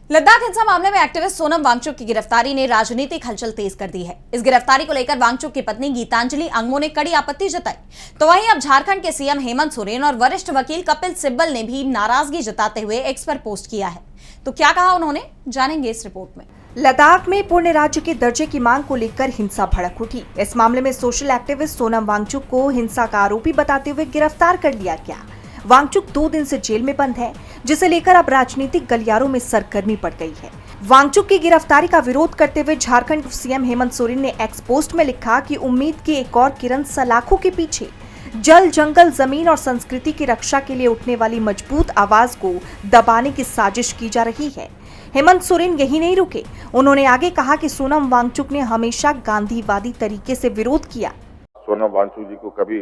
लद्दाख हिंसा मामले में एक्टिविस्ट सोनम वांगचुक की गिरफ्तारी ने राजनीतिक हलचल तेज कर दी है। इस गिरफ्तारी को लेकर वांगचुक की पत्नी गीतांजलि अंगमो ने कड़ी आपत्ति जताई। तो वहीं अब झारखंड के सीएम हेमंत सोरेन और वरिष्ठ वकील कपिल सिब्बल ने भी नाराजगी जताते हुए एक्स पर पोस्ट किया है। तो क्या कहा उन्होंने, जानेंगे इस रिपोर्ट में। लद्दाख में पूर्ण राज्य के दर्जे की मांग को लेकर हिंसा भड़क उठी। इस मामले में सोशल एक्टिविस्ट सोनम वांगचुक को हिंसा का आरोपी बताते हुए गिरफ्तार कर लिया गया। वांगचुक 2 दिन से जेल में बंद है, जिसे लेकर अब राजनीतिक गलियारों में सरगर्मी बढ़ गई है। वांगचुक की गिरफ्तारी का विरोध करते हुए झारखंड सीएम हेमंत सोरेन ने एक्स पोस्ट में लिखा कि उम्मीद की एक और किरण सलाखों के पीछे जल, जंगल, जमीन और संस्कृति की रक्षा के लिए उठने वाली मजबूत आवाज को दबाने की साजिश की जा रही है। हेमंत सोरेन यही नहीं रुके, उन्होंने आगे कहा कि सोनम वांगचुक ने हमेशा गांधीवादी तरीके से विरोध किया। सोनम वांगचुक जी को कभी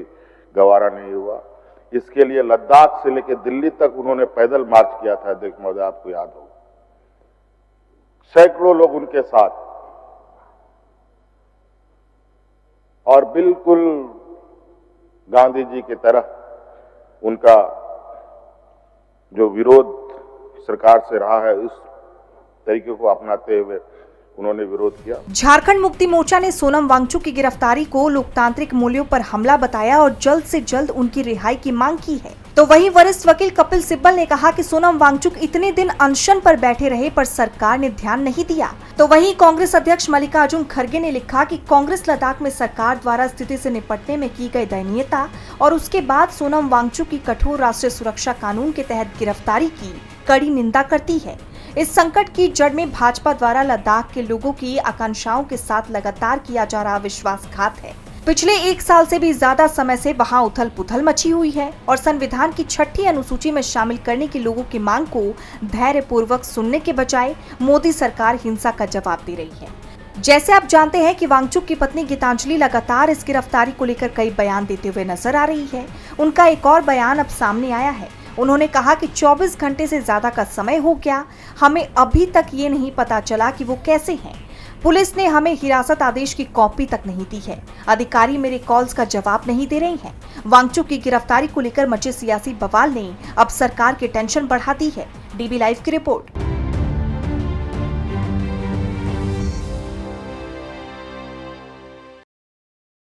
गवारा नहीं हुआ। इसके लिए लद्दाख से लेकर दिल्ली तक उन्होंने पैदल मार्च किया था। देख महोदय, आपको याद हो, सैकड़ों लोग उनके साथ, और बिल्कुल गांधी जी की तरह उनका जो विरोध सरकार से रहा है, उस तरीके को अपनाते हुए उन्होंने विरोध किया। झारखंड मुक्ति मोर्चा ने सोनम वांगचुक की गिरफ्तारी को लोकतांत्रिक मूल्यों पर हमला बताया और जल्द से जल्द उनकी रिहाई की मांग की है। तो वहीं वरिष्ठ वकील कपिल सिब्बल ने कहा कि सोनम वांगचुक इतने दिन अनशन पर बैठे रहे पर सरकार ने ध्यान नहीं दिया। तो वहीं कांग्रेस अध्यक्ष मल्लिकार्जुन खड़गे ने लिखा कि कांग्रेस लद्दाख में सरकार द्वारा स्थिति से निपटने में की गई दयनीयता और उसके बाद सोनम वांगचुक की कठोर राष्ट्रीय सुरक्षा कानून के तहत गिरफ्तारी की कड़ी निंदा करती है। इस संकट की जड़ में भाजपा द्वारा लद्दाख के लोगों की आकांक्षाओं के साथ लगातार किया जा रहा विश्वासघात है। पिछले 1 साल से भी ज्यादा समय से वहां उथल पुथल मची हुई है और संविधान की 6ठी अनुसूची में शामिल करने की लोगों की मांग को धैर्यपूर्वक सुनने के बजाय मोदी सरकार हिंसा का जवाब दे रही है। जैसे आप जानते हैं कि वांगचुक की पत्नी गीतांजलि लगातार इस गिरफ्तारी को लेकर कई बयान देते हुए नजर आ रही है। उनका एक और बयान अब सामने आया है। उन्होंने कहा कि 24 घंटे से ज्यादा का समय हो गया, हमें अभी तक ये नहीं पता चला कि वो कैसे हैं। पुलिस ने हमें हिरासत आदेश की कॉपी तक नहीं दी है। अधिकारी मेरे कॉल्स का जवाब नहीं दे रहे हैं। वांगचुक की गिरफ्तारी को लेकर मचे सियासी बवाल ने अब सरकार की टेंशन बढ़ा दी है। डीबी लाइव की रिपोर्ट।